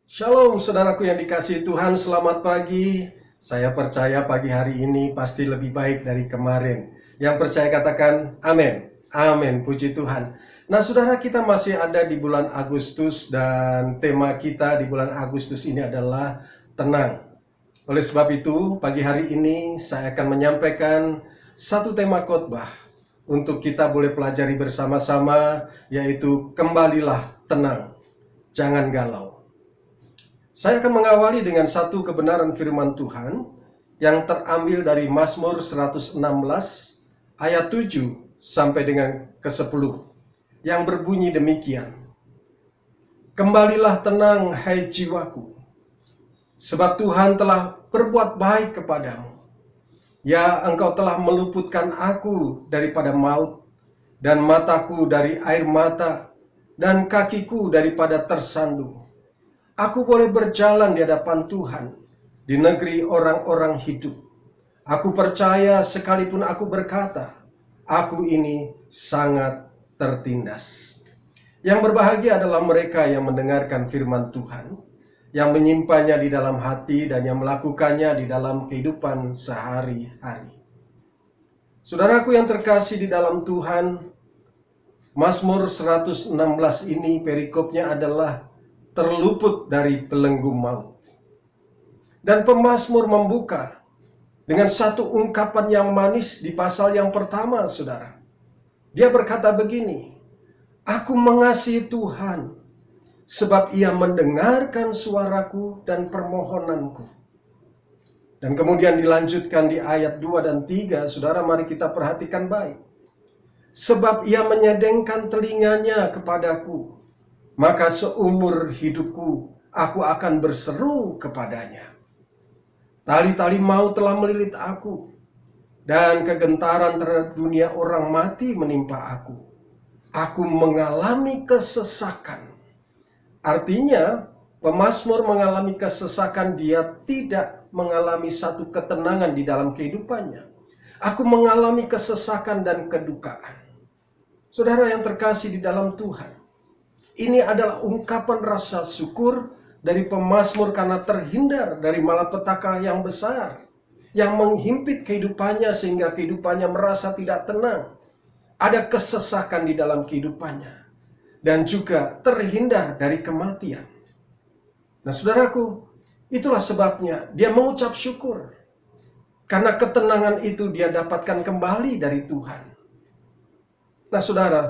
Shalom saudaraku yang dikasihi Tuhan, selamat pagi. Saya percaya pagi hari ini pasti lebih baik dari kemarin. Yang percaya katakan amin. Amin, puji Tuhan. Nah saudara, kita masih ada di bulan Agustus dan tema kita di bulan Agustus ini adalah tenang. Oleh sebab itu, pagi hari ini saya akan menyampaikan satu tema khotbah untuk kita boleh pelajari bersama-sama, yaitu kembalilah tenang, jangan galau. Saya akan mengawali dengan satu kebenaran firman Tuhan yang terambil dari Mazmur 116 ayat 7 sampai dengan ke-10 yang berbunyi demikian. Kembalilah tenang hai jiwaku, sebab Tuhan telah berbuat baik kepadamu. Ya, engkau telah meluputkan aku daripada maut, dan mataku dari air mata, dan kakiku daripada tersandung. Aku boleh berjalan di hadapan Tuhan di negeri orang-orang hidup. Aku percaya sekalipun aku berkata, aku ini sangat tertindas. Yang berbahagia adalah mereka yang mendengarkan firman Tuhan, yang menyimpannya di dalam hati dan yang melakukannya di dalam kehidupan sehari-hari. Saudaraku yang terkasih di dalam Tuhan, Mazmur 116 ini perikopnya adalah terluput dari belenggu maut. Dan pemazmur membuka dengan satu ungkapan yang manis di pasal yang pertama, saudara. Dia berkata begini, aku mengasihi Tuhan, sebab ia mendengarkan suaraku dan permohonanku. Dan kemudian dilanjutkan di ayat 2 dan 3, saudara, mari kita perhatikan baik. Sebab ia menyedengkan telinganya kepadaku, maka seumur hidupku aku akan berseru kepadanya. Tali-tali maut telah melilit aku, dan kegentaran terhadap dunia orang mati menimpa aku. Aku mengalami kesesakan. Artinya, pemazmur mengalami kesesakan, dia tidak mengalami satu ketenangan di dalam kehidupannya. Aku mengalami kesesakan dan kedukaan. Saudara yang terkasih di dalam Tuhan, ini adalah ungkapan rasa syukur dari pemazmur karena terhindar dari malapetaka yang besar yang menghimpit kehidupannya sehingga kehidupannya merasa tidak tenang. Ada kesesakan di dalam kehidupannya dan juga terhindar dari kematian. Nah, saudaraku, itulah sebabnya dia mengucap syukur karena ketenangan itu dia dapatkan kembali dari Tuhan. Nah, saudara,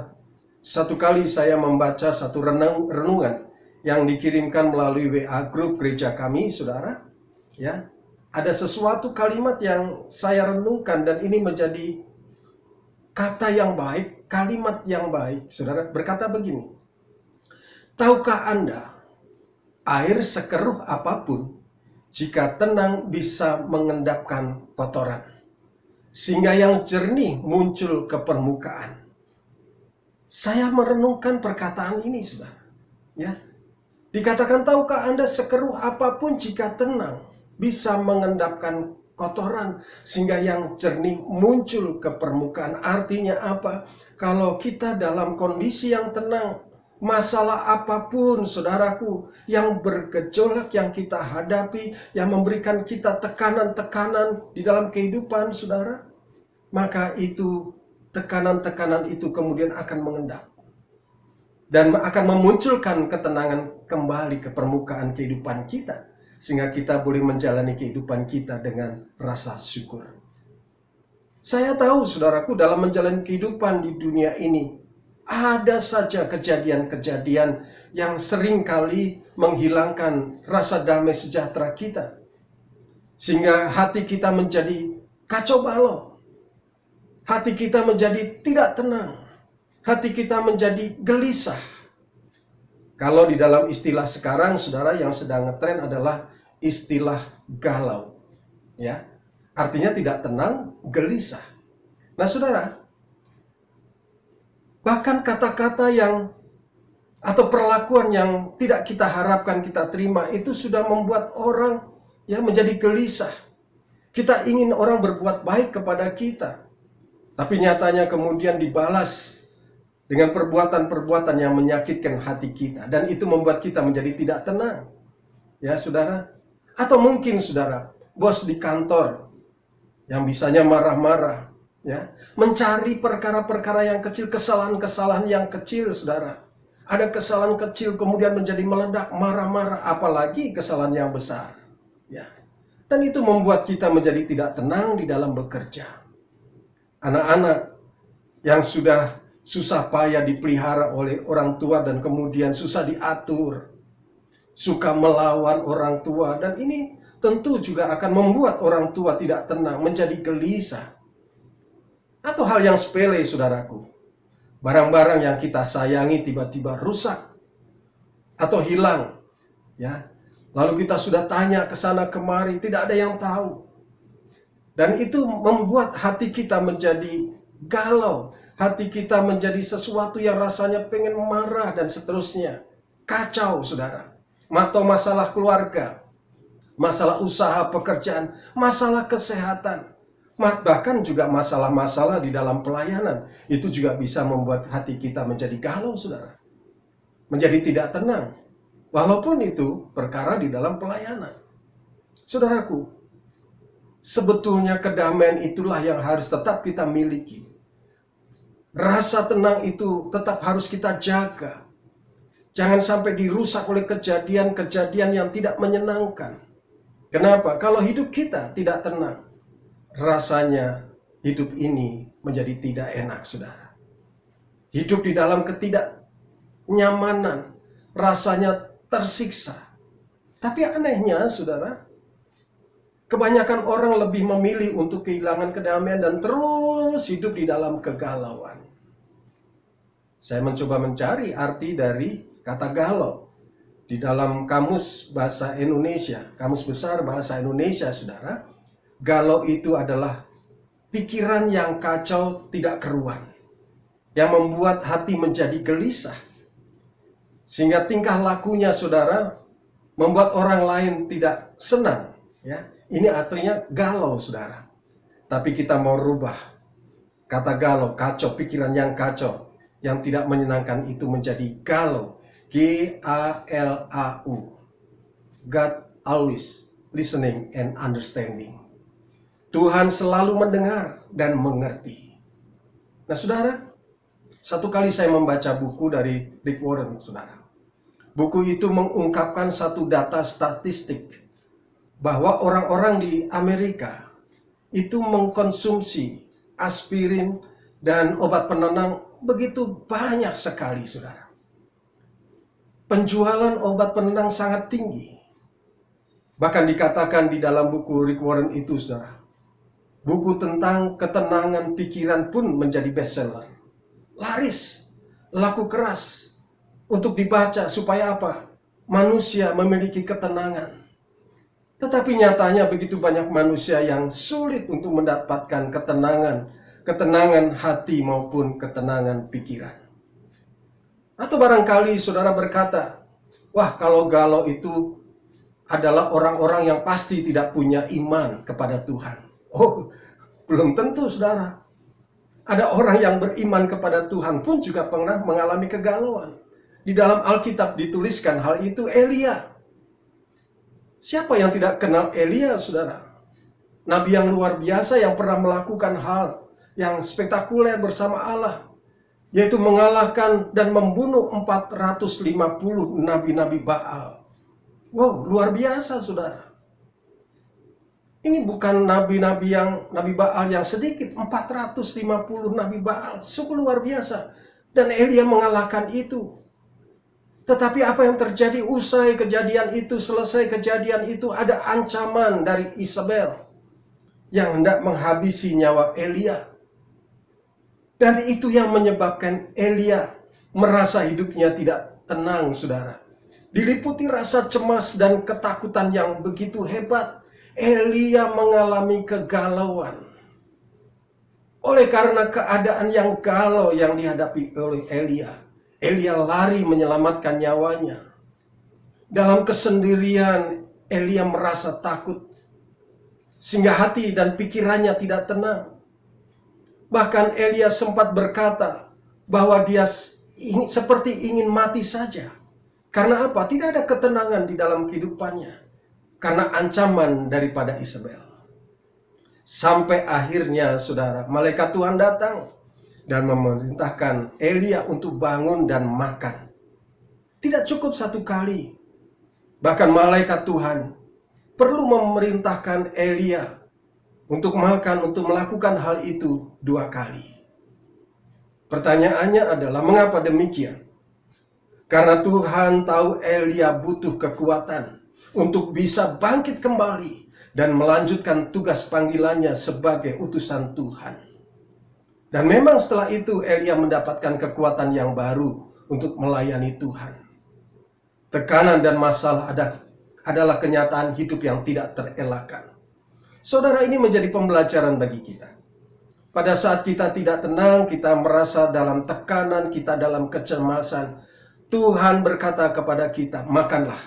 satu kali saya membaca satu renungan yang dikirimkan melalui WA grup gereja kami, saudara. Ya, ada sesuatu kalimat yang saya renungkan dan ini menjadi kata yang baik, kalimat yang baik. Saudara berkata begini, tahukah Anda, air sekeruh apapun, jika tenang bisa mengendapkan kotoran, sehingga yang jernih muncul ke permukaan. Saya merenungkan perkataan ini, saudara. Ya, dikatakan, tahukah Anda sekeruh apapun jika tenang bisa mengendapkan kotoran sehingga yang jernih muncul ke permukaan. Artinya apa? Kalau kita dalam kondisi yang tenang, masalah apapun, saudaraku, yang bergejolak yang kita hadapi, yang memberikan kita tekanan-tekanan di dalam kehidupan, saudara, maka itu tekanan-tekanan itu kemudian akan mengendap dan akan memunculkan ketenangan kembali ke permukaan kehidupan kita, sehingga kita boleh menjalani kehidupan kita dengan rasa syukur. Saya tahu, saudaraku, dalam menjalani kehidupan di dunia ini, ada saja kejadian-kejadian yang seringkali menghilangkan rasa damai sejahtera kita, sehingga hati kita menjadi kacau balau. Hati kita menjadi tidak tenang. Hati kita menjadi gelisah. Kalau di dalam istilah sekarang, saudara, yang sedang ngetren adalah istilah galau. Ya, artinya tidak tenang, gelisah. Nah, saudara, bahkan kata-kata yang atau perlakuan yang tidak kita harapkan kita terima itu sudah membuat orang ya menjadi gelisah. Kita ingin orang berbuat baik kepada kita, tapi nyatanya kemudian dibalas dengan perbuatan-perbuatan yang menyakitkan hati kita. Dan itu membuat kita menjadi tidak tenang. ya saudara. Atau mungkin saudara, bos di kantor yang bisanya marah-marah, ya, mencari perkara-perkara yang kecil, kesalahan-kesalahan yang kecil, saudara. Ada kesalahan kecil kemudian menjadi meledak, marah-marah, apalagi kesalahan yang besar, ya. Dan itu membuat kita menjadi tidak tenang di dalam bekerja. Anak-anak yang sudah susah payah dipelihara oleh orang tua dan kemudian susah diatur, suka melawan orang tua, dan ini tentu juga akan membuat orang tua tidak tenang, menjadi gelisah. Atau hal yang sepele, saudaraku, barang-barang yang kita sayangi tiba-tiba rusak atau hilang, ya. Lalu kita sudah tanya ke sana kemari, tidak ada yang tahu. Dan itu membuat hati kita menjadi galau, hati kita menjadi sesuatu yang rasanya pengen marah dan seterusnya. Kacau, saudara. Atau masalah keluarga, masalah usaha pekerjaan, masalah kesehatan, bahkan juga masalah-masalah di dalam pelayanan. Itu juga bisa membuat hati kita menjadi galau, saudara. Menjadi tidak tenang. Walaupun itu perkara di dalam pelayanan. Saudaraku, sebetulnya kedamaian itulah yang harus tetap kita miliki. Rasa tenang itu tetap harus kita jaga. Jangan sampai dirusak oleh kejadian-kejadian yang tidak menyenangkan. Kenapa? Kalau hidup kita tidak tenang, rasanya hidup ini menjadi tidak enak, saudara. Hidup di dalam ketidaknyamanan, rasanya tersiksa. Tapi anehnya, saudara, kebanyakan orang lebih memilih untuk kehilangan kedamaian dan terus hidup di dalam kegalauan. Saya mencoba mencari arti dari kata galau di dalam kamus bahasa Indonesia, kamus besar bahasa Indonesia, saudara. Galau itu adalah pikiran yang kacau tidak keruan, yang membuat hati menjadi gelisah, sehingga tingkah lakunya, saudara, membuat orang lain tidak senang, ya. Ini artinya galau, saudara. Tapi kita mau rubah kata galau, kacau, pikiran yang kacau, yang tidak menyenangkan itu menjadi galau. G-A-L-A-U. God always listening and understanding. Tuhan selalu mendengar dan mengerti. Nah, saudara, satu kali saya membaca buku dari Rick Warren, saudara. Buku itu mengungkapkan satu data statistik bahwa orang-orang di Amerika itu mengkonsumsi aspirin dan obat penenang begitu banyak sekali, saudara. Penjualan obat penenang sangat tinggi. Bahkan dikatakan di dalam buku Rick Warren itu, saudara, buku tentang ketenangan pikiran pun menjadi bestseller. Laris, laku keras untuk dibaca supaya apa? Manusia memiliki ketenangan. Tetapi nyatanya begitu banyak manusia yang sulit untuk mendapatkan ketenangan hati maupun ketenangan pikiran. Atau barangkali saudara berkata, wah, kalau galau itu adalah orang-orang yang pasti tidak punya iman kepada Tuhan. Oh, belum tentu, saudara. Ada orang yang beriman kepada Tuhan pun juga pernah mengalami kegalauan. Di dalam Alkitab dituliskan hal itu Elia. Siapa yang tidak kenal Elia, saudara? Nabi yang luar biasa yang pernah melakukan hal yang spektakuler bersama Allah, yaitu mengalahkan dan membunuh 450 nabi-nabi Baal. Wow, luar biasa, saudara. Ini bukan nabi Baal yang sedikit, 450 nabi Baal, sungguh luar biasa. Dan Elia mengalahkan itu. Tetapi apa yang terjadi usai kejadian itu, selesai kejadian itu, ada ancaman dari Isabel yang hendak menghabisi nyawa Elia. Dan itu yang menyebabkan Elia merasa hidupnya tidak tenang, saudara. Diliputi rasa cemas dan ketakutan yang begitu hebat. Elia mengalami kegalauan. Oleh karena keadaan yang galau yang dihadapi oleh Elia, Elia lari menyelamatkan nyawanya. Dalam kesendirian, Elia merasa takut, sehingga hati dan pikirannya tidak tenang. Bahkan Elia sempat berkata bahwa dia seperti ingin mati saja, Karena apa? Tidak ada ketenangan di dalam kehidupannya. Karena ancaman daripada Isabel. Sampai akhirnya saudara, malaikat Tuhan datang dan memerintahkan Elia untuk bangun dan makan. Tidak cukup satu kali. Bahkan malaikat Tuhan perlu memerintahkan Elia untuk makan, untuk melakukan hal itu 2 kali. Pertanyaannya adalah mengapa demikian? Karena Tuhan tahu Elia butuh kekuatan untuk bisa bangkit kembali dan melanjutkan tugas panggilannya sebagai utusan Tuhan. Dan memang setelah itu Elia mendapatkan kekuatan yang baru untuk melayani Tuhan. Tekanan dan masalah adalah kenyataan hidup yang tidak terelakkan. Saudara, ini menjadi pembelajaran bagi kita. Pada saat kita tidak tenang, kita merasa dalam tekanan, kita dalam kecemasan, Tuhan berkata kepada kita, makanlah.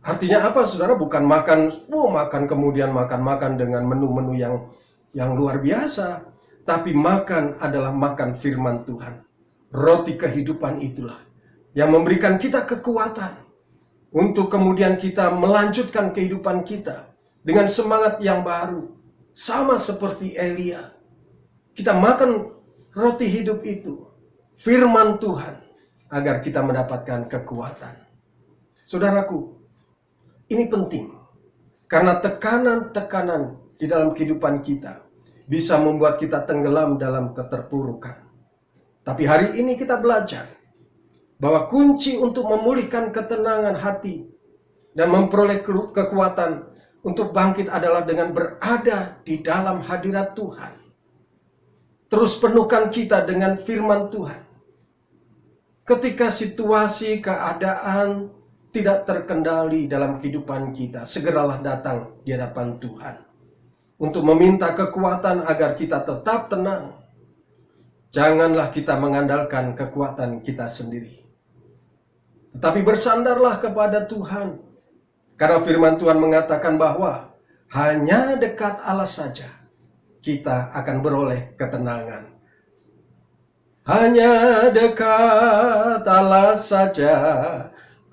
Artinya apa saudara? Bukan makan, makan kemudian makan dengan menu-menu yang luar biasa. Tapi makan adalah makan firman Tuhan. Roti kehidupan itulah yang memberikan kita kekuatan untuk kemudian kita melanjutkan kehidupan kita dengan semangat yang baru. Sama seperti Elia. Kita makan roti hidup itu, firman Tuhan, agar kita mendapatkan kekuatan. Saudaraku, ini penting. Karena tekanan-tekanan di dalam kehidupan kita bisa membuat kita tenggelam dalam keterpurukan. Tapi hari ini kita belajar bahwa kunci untuk memulihkan ketenangan hati dan memperoleh kekuatan untuk bangkit adalah dengan berada di dalam hadirat Tuhan. Terus penuhkan kita dengan firman Tuhan. Ketika situasi, keadaan tidak terkendali dalam kehidupan kita, segeralah datang di hadapan Tuhan untuk meminta kekuatan agar kita tetap tenang. Janganlah kita mengandalkan kekuatan kita sendiri, tetapi bersandarlah kepada Tuhan. Karena firman Tuhan mengatakan bahwa hanya dekat Allah saja kita akan beroleh ketenangan. Hanya dekat Allah saja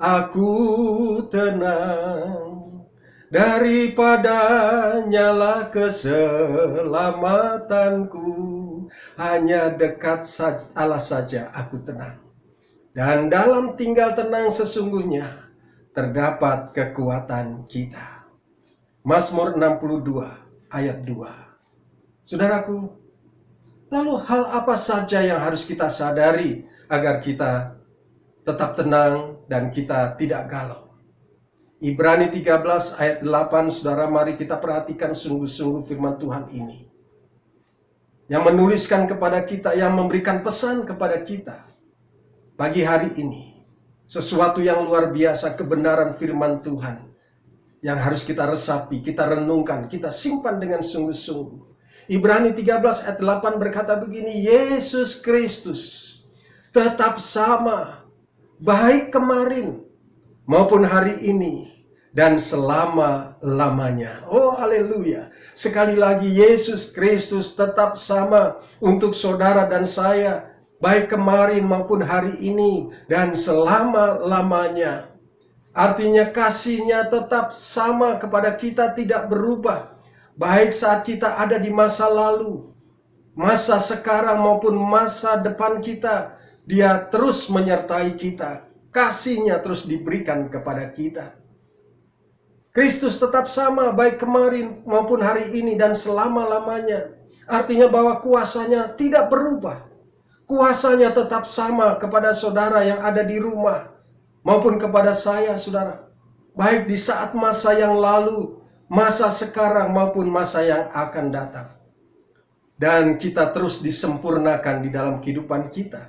aku tenang, daripada nyala keselamatanku. Hanya dekat Allah saja aku tenang, dan dalam tinggal tenang sesungguhnya terdapat kekuatan kita. Mazmur 62 ayat 2. Saudaraku, lalu hal apa saja yang harus kita sadari agar kita tetap tenang dan kita tidak galau? Ibrani 13 ayat 8, saudara, mari kita perhatikan sungguh-sungguh firman Tuhan ini. Yang menuliskan kepada kita, yang memberikan pesan kepada kita pagi hari ini. Sesuatu yang luar biasa, kebenaran firman Tuhan yang harus kita resapi, kita renungkan, kita simpan dengan sungguh-sungguh. Ibrani 13 ayat 8 berkata begini, Yesus Kristus tetap sama, baik kemarin maupun hari ini dan selama-lamanya. Oh haleluya. Sekali lagi, Yesus Kristus tetap sama untuk saudara dan saya, baik kemarin maupun hari ini dan selama-lamanya. Artinya kasihnya tetap sama kepada kita, tidak berubah. Baik saat kita ada di masa lalu, masa sekarang maupun masa depan kita, Dia terus menyertai kita. Kasihnya terus diberikan kepada kita. Kristus tetap sama baik kemarin maupun hari ini dan selama-lamanya. Artinya bahwa kuasanya tidak berubah. Kuasanya tetap sama kepada saudara yang ada di rumah maupun kepada saya, saudara. Baik di saat masa yang lalu, masa sekarang maupun masa yang akan datang. Dan kita terus disempurnakan di dalam kehidupan kita.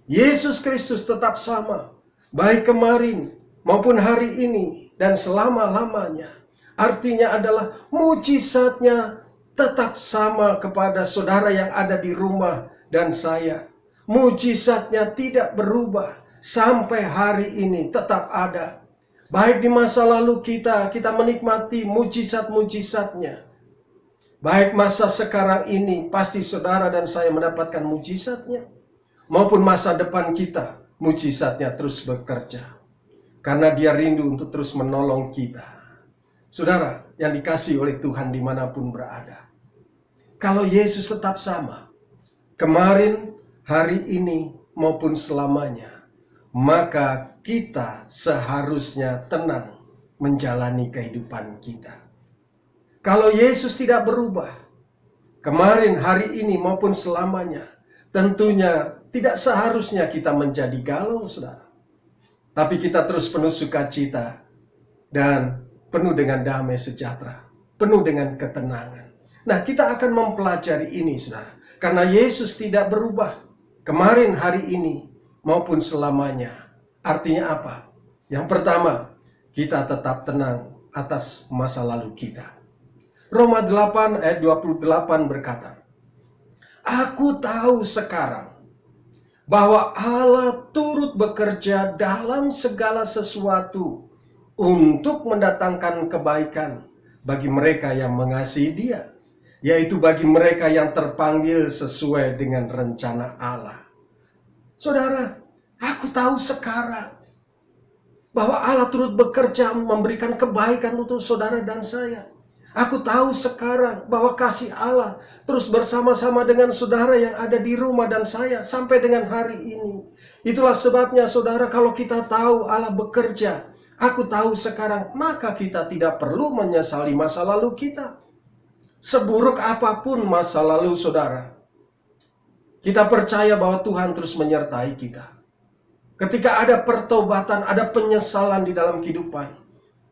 Yesus Kristus tetap sama, baik kemarin maupun hari ini dan selama-lamanya. Artinya adalah mujizatnya tetap sama kepada saudara yang ada di rumah dan saya. Mujizatnya tidak berubah sampai hari ini, tetap ada. Baik di masa lalu kita menikmati mujizat-mujizatnya. Baik masa sekarang ini, pasti saudara dan saya mendapatkan mujizatnya. Maupun masa depan kita, mujizatnya terus bekerja. Karena dia rindu untuk terus menolong kita. Saudara yang dikasihi oleh Tuhan dimanapun berada. Kalau Yesus tetap sama, kemarin, hari ini, maupun selamanya, maka kita seharusnya tenang menjalani kehidupan kita. Kalau Yesus tidak berubah, kemarin, hari ini, maupun selamanya, tentunya tidak seharusnya kita menjadi galau, saudara. Tapi kita terus penuh sukacita dan penuh dengan damai sejahtera, penuh dengan ketenangan. Nah, kita akan mempelajari ini, saudara. Karena Yesus tidak berubah, kemarin, hari ini, maupun selamanya. Artinya apa? Yang pertama, kita tetap tenang atas masa lalu kita. Roma 8 ayat 28 berkata, "Aku tahu sekarang bahwa Allah turut bekerja dalam segala sesuatu untuk mendatangkan kebaikan bagi mereka yang mengasihi Dia, yaitu bagi mereka yang terpanggil sesuai dengan rencana Allah." Saudara, aku tahu sekarang bahwa Allah turut bekerja memberikan kebaikan untuk saudara dan saya. Aku tahu sekarang bahwa kasih Allah terus bersama-sama dengan saudara yang ada di rumah dan saya sampai dengan hari ini. Itulah sebabnya, saudara, kalau kita tahu Allah bekerja, aku tahu sekarang, maka kita tidak perlu menyesali masa lalu kita. Seburuk apapun masa lalu saudara, kita percaya bahwa Tuhan terus menyertai kita. Ketika ada pertobatan, ada penyesalan di dalam kehidupan,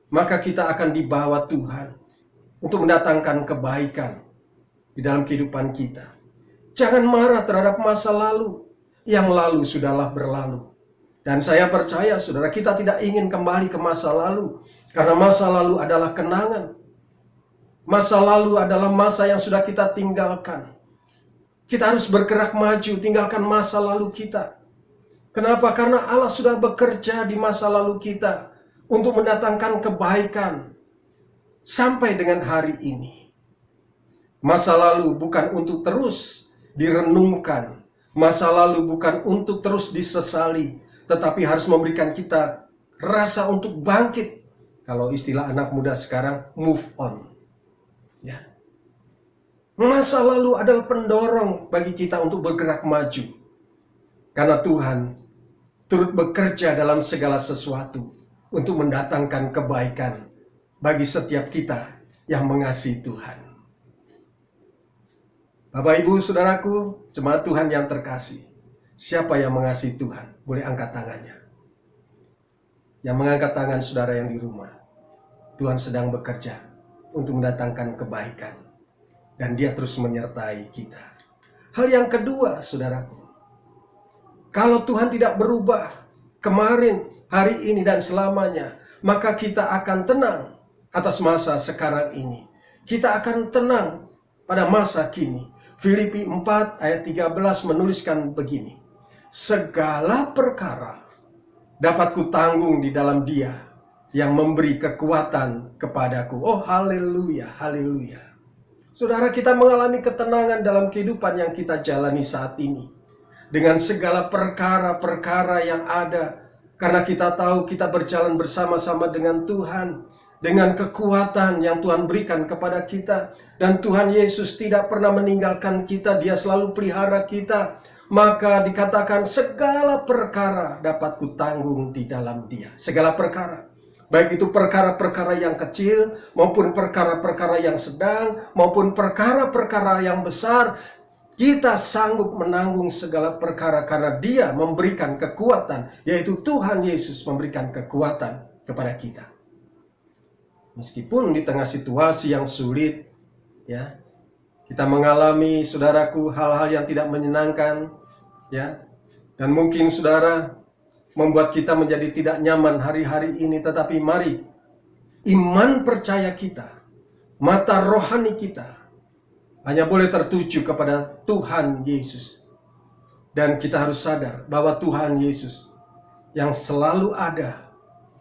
maka kita akan dibawa Tuhan untuk mendatangkan kebaikan di dalam kehidupan kita. Jangan marah terhadap masa lalu. Yang lalu sudahlah berlalu. Dan saya percaya, saudara, kita tidak ingin kembali ke masa lalu. Karena masa lalu adalah kenangan. Masa lalu adalah masa yang sudah kita tinggalkan. Kita harus bergerak maju, tinggalkan masa lalu kita. Kenapa? Karena Allah sudah bekerja di masa lalu kita untuk mendatangkan kebaikan sampai dengan hari ini. Masa lalu bukan untuk terus direnungkan. Masa lalu bukan untuk terus disesali. Tetapi harus memberikan kita rasa untuk bangkit. Kalau istilah anak muda sekarang, move on. Ya. Masa lalu adalah pendorong bagi kita untuk bergerak maju. Karena Tuhan turut bekerja dalam segala sesuatu untuk mendatangkan kebaikan bagi setiap kita yang mengasihi Tuhan. Bapak, Ibu, Saudaraku, jemaat Tuhan yang terkasih, siapa yang mengasihi Tuhan? Boleh angkat tangannya. Yang mengangkat tangan saudara yang di rumah, Tuhan sedang bekerja untuk mendatangkan kebaikan, dan Dia terus menyertai kita. Hal yang kedua, saudaraku, kalau Tuhan tidak berubah kemarin, hari ini, dan selamanya, maka kita akan tenang atas masa sekarang ini. Kita akan tenang pada masa kini. Filipi 4 ayat 13 menuliskan begini, "Segala perkara dapat kutanggung di dalam Dia yang memberi kekuatan kepadaku." Oh, haleluya, haleluya. Saudara, kita mengalami ketenangan dalam kehidupan yang kita jalani saat ini. Dengan segala perkara-perkara yang ada, karena kita tahu kita berjalan bersama-sama dengan Tuhan, dengan kekuatan yang Tuhan berikan kepada kita. Dan Tuhan Yesus tidak pernah meninggalkan kita, Dia selalu pelihara kita. Maka dikatakan segala perkara dapat kutanggung di dalam Dia. Segala perkara. Baik itu perkara-perkara yang kecil, maupun perkara-perkara yang sedang, maupun perkara-perkara yang besar. Kita sanggup menanggung segala perkara karena Dia memberikan kekuatan, yaitu Tuhan Yesus memberikan kekuatan kepada kita. Meskipun di tengah situasi yang sulit, ya, kita mengalami, saudaraku, hal-hal yang tidak menyenangkan, ya, dan mungkin saudara membuat kita menjadi tidak nyaman hari-hari ini. Tetapi mari, iman percaya kita, mata rohani kita hanya boleh tertuju kepada Tuhan Yesus. Dan kita harus sadar bahwa Tuhan Yesus yang selalu ada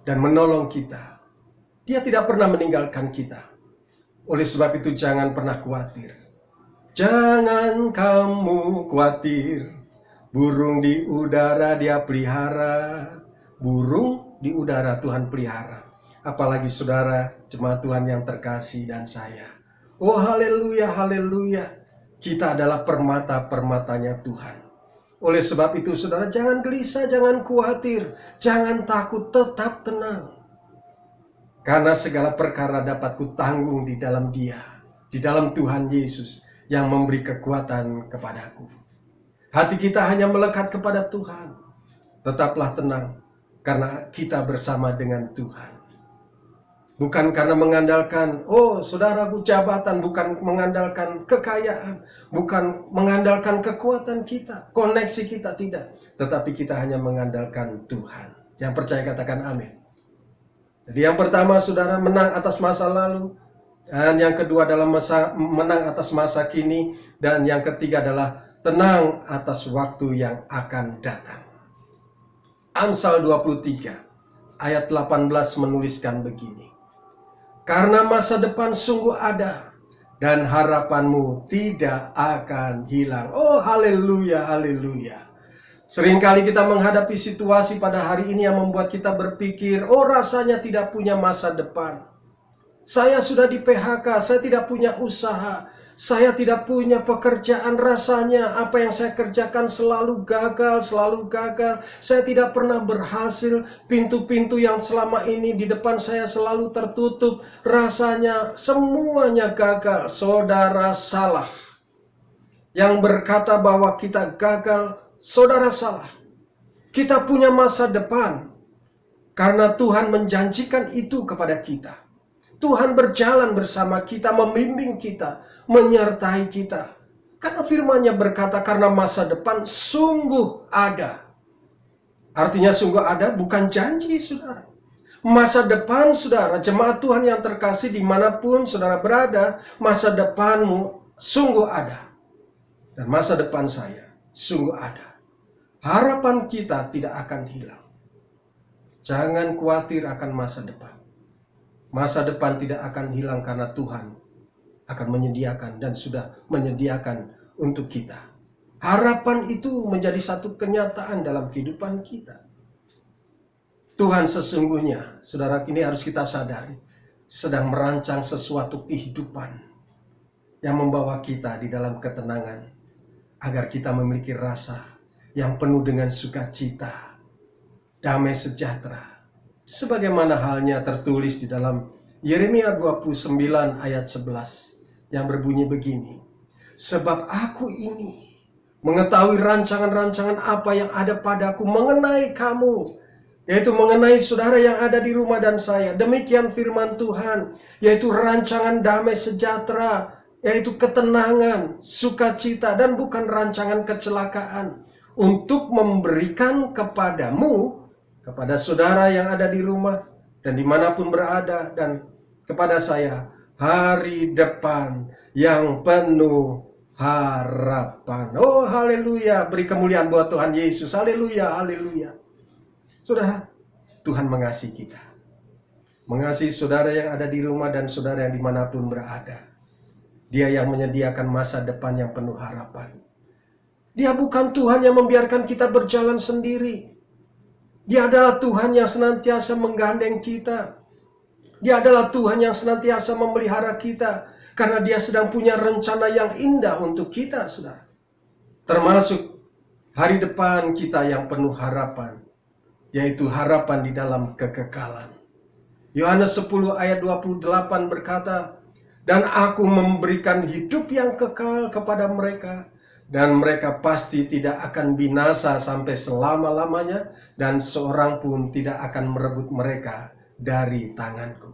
dan menolong kita, Dia tidak pernah meninggalkan kita. Oleh sebab itu jangan pernah khawatir. Jangan kamu khawatir, Burung di udara Dia pelihara. Burung di udara Tuhan pelihara. Apalagi saudara, jemaat Tuhan yang terkasih dan saya. Oh haleluya, haleluya. Kita adalah permata-permatanya Tuhan. Oleh sebab itu saudara, jangan gelisah, jangan khawatir, jangan takut, tetap tenang. Karena segala perkara dapat kutanggung di dalam Dia, di dalam Tuhan Yesus yang memberi kekuatan kepadaku. Hati kita hanya melekat kepada Tuhan. Tetaplah tenang, karena kita bersama dengan Tuhan. Bukan karena mengandalkan, oh saudaraku, jabatan, bukan mengandalkan kekayaan, bukan mengandalkan kekuatan kita, koneksi kita, tidak. Tetapi kita hanya mengandalkan Tuhan. Yang percaya katakan amin. Jadi yang pertama saudara, menang atas masa lalu. Dan yang kedua adalah menang atas masa kini. Dan yang ketiga adalah tenang atas waktu yang akan datang. Amsal 23 ayat 18 menuliskan begini. Karena masa depan sungguh ada, dan harapanmu tidak akan hilang. Oh haleluya, haleluya. Seringkali kita menghadapi situasi pada hari ini yang membuat kita berpikir, oh rasanya tidak punya masa depan. Saya sudah di PHK, saya tidak punya usaha, saya tidak punya pekerjaan, rasanya apa yang saya kerjakan selalu gagal, saya tidak pernah berhasil, pintu-pintu yang selama ini di depan saya selalu tertutup, rasanya semuanya gagal. Saudara salah. Yang berkata bahwa kita gagal, saudara salah. Kita punya masa depan, karena Tuhan menjanjikan itu kepada kita. Tuhan berjalan bersama kita, membimbing kita, menyertai kita. Karena firman-Nya berkata, karena masa depan sungguh ada. Artinya sungguh ada bukan janji saudara. Masa depan saudara, jemaat Tuhan yang terkasih dimanapun saudara berada, masa depanmu sungguh ada. Dan masa depan saya sungguh ada. Harapan kita tidak akan hilang. Jangan khawatir akan masa depan. Masa depan tidak akan hilang karena Tuhan akan menyediakan dan sudah menyediakan untuk kita. Harapan itu menjadi satu kenyataan dalam kehidupan kita. Tuhan sesungguhnya, saudara, ini harus kita sadari, sedang merancang sesuatu kehidupan yang membawa kita di dalam ketenangan, agar kita memiliki rasa yang penuh dengan sukacita, damai sejahtera. Sebagaimana halnya tertulis di dalam Yeremia 29 ayat 11 yang berbunyi begini. Sebab aku ini mengetahui rancangan-rancangan apa yang ada padaku mengenai kamu, yaitu mengenai saudara yang ada di rumah dan saya. Demikian firman Tuhan, yaitu rancangan damai sejahtera, yaitu ketenangan, sukacita, dan bukan rancangan kecelakaan, untuk memberikan kepadamu, kepada saudara yang ada di rumah dan dimanapun berada, dan kepada saya, hari depan yang penuh harapan. Oh haleluya, beri kemuliaan buat Tuhan Yesus. Haleluya, haleluya. Saudara, Tuhan mengasihi kita. Mengasihi saudara yang ada di rumah dan saudara yang dimanapun berada. Dia yang menyediakan masa depan yang penuh harapan. Dia bukan Tuhan yang membiarkan kita berjalan sendiri. Dia adalah Tuhan yang senantiasa menggandeng kita. Dia adalah Tuhan yang senantiasa memelihara kita. Karena Dia sedang punya rencana yang indah untuk kita, saudara. Termasuk hari depan kita yang penuh harapan, yaitu harapan di dalam kekekalan. Yohanes 10 ayat 28 berkata, dan aku memberikan hidup yang kekal kepada mereka, dan mereka pasti tidak akan binasa sampai selama-lamanya, dan seorang pun tidak akan merebut mereka dari tanganku.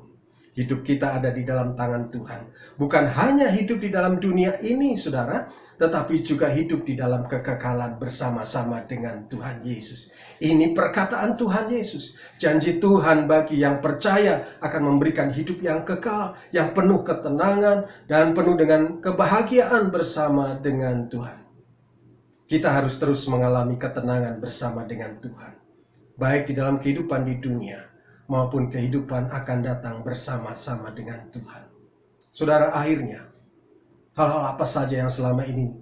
Hidup kita ada di dalam tangan Tuhan. Bukan hanya hidup di dalam dunia ini, saudara, tetapi juga hidup di dalam kekekalan bersama-sama dengan Tuhan Yesus. Ini perkataan Tuhan Yesus. Janji Tuhan bagi yang percaya akan memberikan hidup yang kekal, yang penuh ketenangan, dan penuh dengan kebahagiaan bersama dengan Tuhan. Kita harus terus mengalami ketenangan bersama dengan Tuhan. Baik di dalam kehidupan di dunia, maupun kehidupan akan datang bersama-sama dengan Tuhan. Saudara, akhirnya, hal-hal apa saja yang selama ini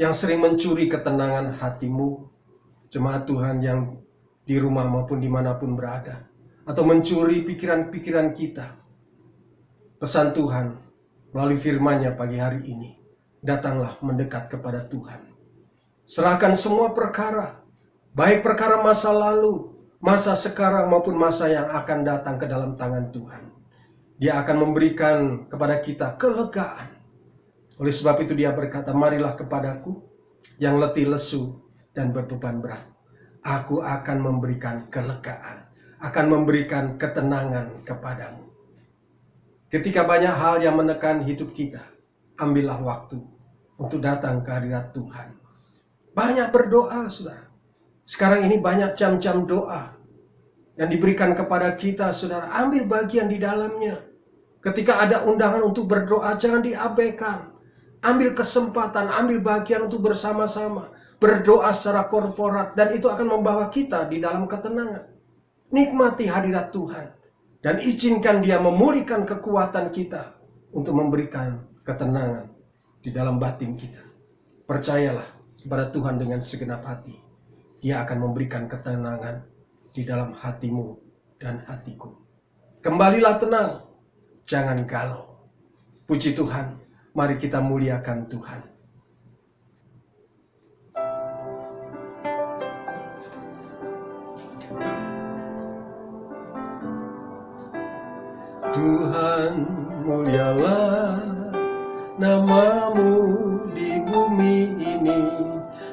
yang sering mencuri ketenangan hatimu, jemaat Tuhan yang di rumah maupun dimanapun berada, atau mencuri pikiran-pikiran kita. Pesan Tuhan melalui firman-Nya pagi hari ini, datanglah mendekat kepada Tuhan. Serahkan semua perkara, baik perkara masa lalu, masa sekarang maupun masa yang akan datang ke dalam tangan Tuhan. Dia akan memberikan kepada kita kelegaan. Oleh sebab itu dia berkata, marilah kepadaku yang letih lesu dan berbeban berat. Aku akan memberikan kelegaan, akan memberikan ketenangan kepadamu. Ketika banyak hal yang menekan hidup kita, ambillah waktu untuk datang ke hadirat Tuhan. Banyak berdoa, saudara. Sekarang ini banyak jam-jam doa yang diberikan kepada kita, saudara. Ambil bagian di dalamnya. Ketika ada undangan untuk berdoa, jangan diabaikan. Ambil kesempatan, ambil bagian untuk bersama-sama. Berdoa secara korporat, dan itu akan membawa kita di dalam ketenangan. Nikmati hadirat Tuhan. Dan izinkan dia memulihkan kekuatan kita untuk memberikan ketenangan di dalam batin kita. Percayalah kepada Tuhan dengan segenap hati. Dia akan memberikan ketenangan di dalam hatimu dan hatiku. Kembalilah tenang, jangan galau. Puji Tuhan, mari kita muliakan Tuhan. Tuhan, mulialah namamu di bumi ini,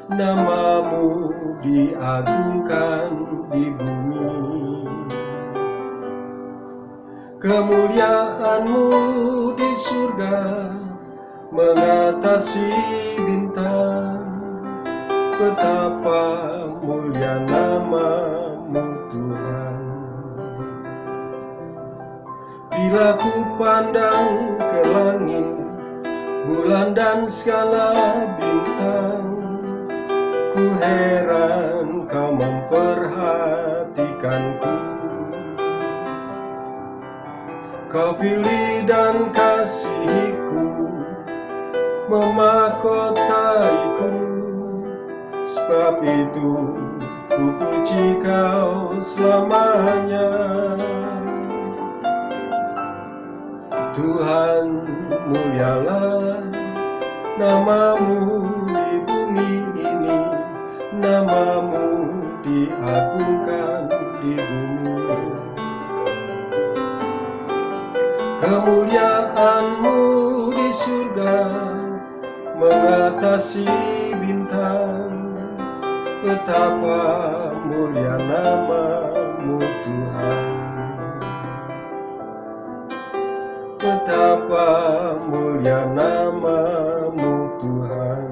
namamu diagungkan di bumi. Kemuliaanmu di surga mengatasi bintang. Betapa mulia namamu Tuhan. Bila ku pandang ke langit, bulan dan segala bintang, ku heran kau memperhatikanku. Kau pilih dan kasihiku, memahkotaiku. Sebab itu ku puji kau selamanya. Tuhan, mulialah namamu di bumi ini, namamu diagungkan di bumi. Kemuliaanmu di surga mengatasi bintang. Betapa mulia namamu Tuhan. Betapa mulia namamu Tuhan.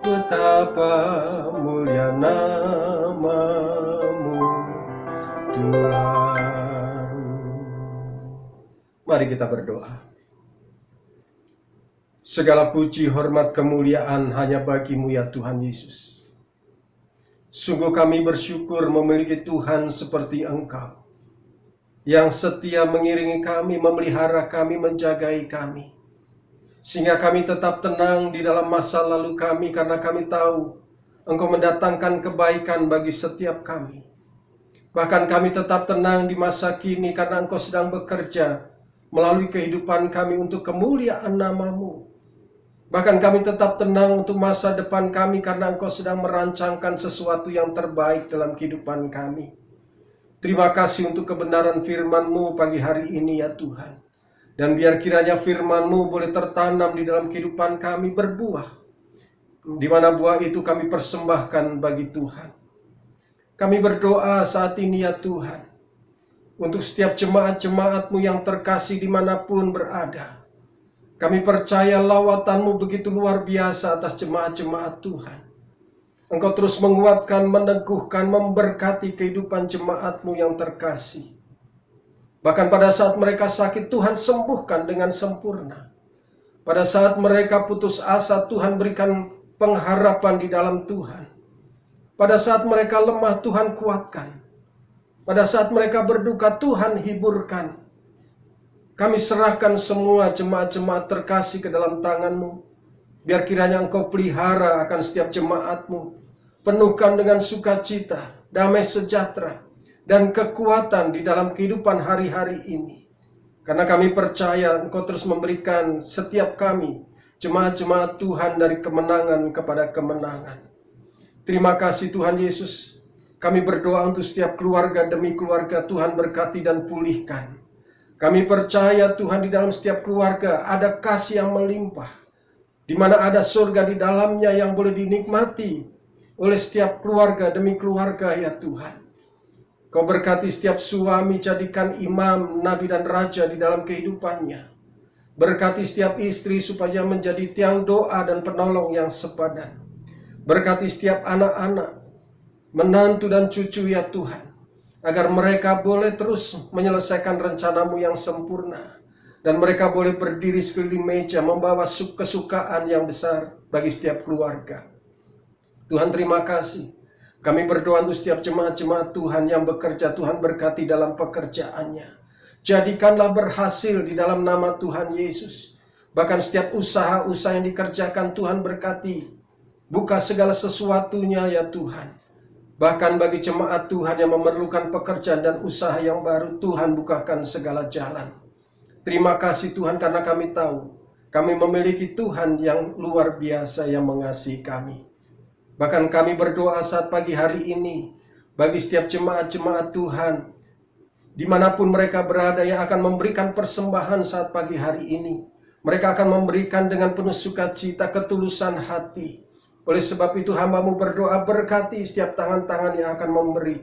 Betapa mulia namamu Tuhan. Mari kita berdoa. Segala puji, hormat, kemuliaan hanya bagi-Mu ya Tuhan Yesus. Sungguh kami bersyukur memiliki Tuhan seperti Engkau, yang setia mengiringi kami, memelihara kami, menjagai kami. Sehingga kami tetap tenang di dalam masa lalu kami, karena kami tahu Engkau mendatangkan kebaikan bagi setiap kami. Bahkan kami tetap tenang di masa kini, karena Engkau sedang bekerja melalui kehidupan kami untuk kemuliaan nama-Mu. Bahkan kami tetap tenang untuk masa depan kami, karena Engkau sedang merancangkan sesuatu yang terbaik dalam kehidupan kami. Terima kasih untuk kebenaran firman-Mu pagi hari ini ya Tuhan. Dan biar kiranya firman-Mu boleh tertanam di dalam kehidupan kami, berbuah. Di mana buah itu kami persembahkan bagi Tuhan. Kami berdoa saat ini ya Tuhan, untuk setiap jemaat-jemaat-Mu yang terkasih dimanapun berada. Kami percaya lawatan-Mu begitu luar biasa atas jemaat-jemaat Tuhan. Engkau terus menguatkan, meneguhkan, memberkati kehidupan jemaat-Mu yang terkasih. Bahkan pada saat mereka sakit, Tuhan sembuhkan dengan sempurna. Pada saat mereka putus asa, Tuhan berikan pengharapan di dalam Tuhan. Pada saat mereka lemah, Tuhan kuatkan. Pada saat mereka berduka, Tuhan hiburkan. Kami serahkan semua jemaat-jemaat terkasih ke dalam tangan-Mu. Biar kiranya Engkau pelihara akan setiap jemaat-Mu. Penuhkan dengan sukacita, damai sejahtera, dan kekuatan di dalam kehidupan hari-hari ini. Karena kami percaya Engkau terus memberikan setiap kami, jemaat-jemaat Tuhan, dari kemenangan kepada kemenangan. Terima kasih Tuhan Yesus. Kami berdoa untuk setiap keluarga demi keluarga, Tuhan berkati dan pulihkan. Kami percaya Tuhan di dalam setiap keluarga ada kasih yang melimpah, di mana ada surga di dalamnya yang boleh dinikmati oleh setiap keluarga demi keluarga ya Tuhan. Kau berkati setiap suami, jadikan imam, nabi dan raja di dalam kehidupannya. Berkati setiap istri supaya menjadi tiang doa dan penolong yang sepadan. Berkati setiap anak-anak, menantu dan cucu ya Tuhan, agar mereka boleh terus menyelesaikan rencana-Mu yang sempurna. Dan mereka boleh berdiri sekeliling meja membawa kesukaan yang besar bagi setiap keluarga. Tuhan terima kasih. Kami berdoa untuk setiap jemaat-jemaat Tuhan yang bekerja, Tuhan berkati dalam pekerjaannya. Jadikanlah berhasil di dalam nama Tuhan Yesus. Bahkan setiap usaha-usaha yang dikerjakan Tuhan berkati. Buka segala sesuatunya ya Tuhan. Bahkan bagi jemaat Tuhan yang memerlukan pekerjaan dan usaha yang baru, Tuhan bukakan segala jalan. Terima kasih Tuhan karena kami tahu kami memiliki Tuhan yang luar biasa yang mengasihi kami. Bahkan kami berdoa saat pagi hari ini bagi setiap jemaat-jemaat Tuhan dimanapun mereka berada yang akan memberikan persembahan saat pagi hari ini. Mereka akan memberikan dengan penuh sukacita, ketulusan hati. Oleh sebab itu hamba-Mu berdoa, berkati setiap tangan-tangan yang akan memberi.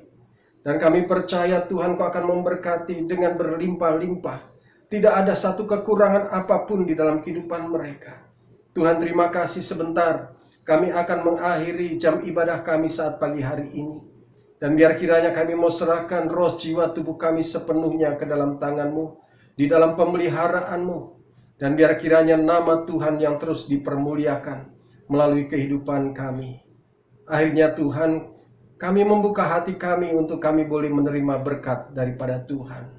Dan kami percaya Tuhan Kau akan memberkati dengan berlimpah-limpah. Tidak ada satu kekurangan apapun di dalam kehidupan mereka. Tuhan terima kasih. Sebentar kami akan mengakhiri jam ibadah kami saat pagi hari ini. Dan biar kiranya kami mau serahkan roh, jiwa, tubuh kami sepenuhnya ke dalam tangan-Mu, di dalam pemeliharaan-Mu. Dan biar kiranya nama Tuhan yang terus dipermuliakan melalui kehidupan kami. Akhirnya Tuhan, kami membuka hati kami untuk kami boleh menerima berkat daripada Tuhan.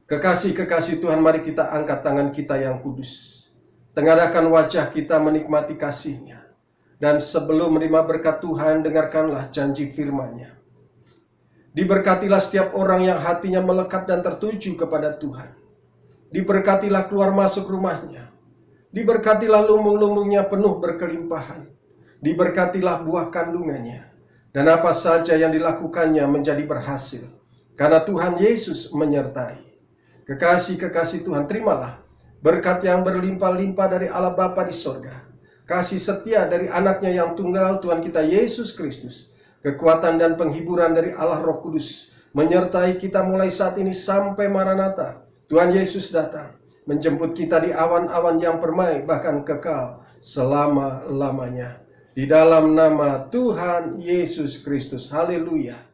Kekasih-kekasih Tuhan, mari kita angkat tangan kita yang kudus. Tengadahkan wajah kita menikmati kasih-Nya. Dan sebelum menerima berkat Tuhan, dengarkanlah janji firman-Nya. Diberkatilah setiap orang yang hatinya melekat dan tertuju kepada Tuhan. Diberkatilah keluar masuk rumahnya. Diberkatilah lumbung-lumbungnya penuh berkelimpahan. Diberkatilah buah kandungannya. Dan apa saja yang dilakukannya menjadi berhasil. Karena Tuhan Yesus menyertai. Kekasih-kekasih Tuhan, terimalah berkat yang berlimpah-limpah dari Allah Bapa di sorga. Kasih setia dari anaknya yang tunggal Tuhan kita Yesus Kristus. Kekuatan dan penghiburan dari Allah Roh Kudus menyertai kita mulai saat ini sampai Maranatha. Tuhan Yesus datang menjemput kita di awan-awan yang permai bahkan kekal selama-lamanya. Di dalam nama Tuhan Yesus Kristus. Haleluya.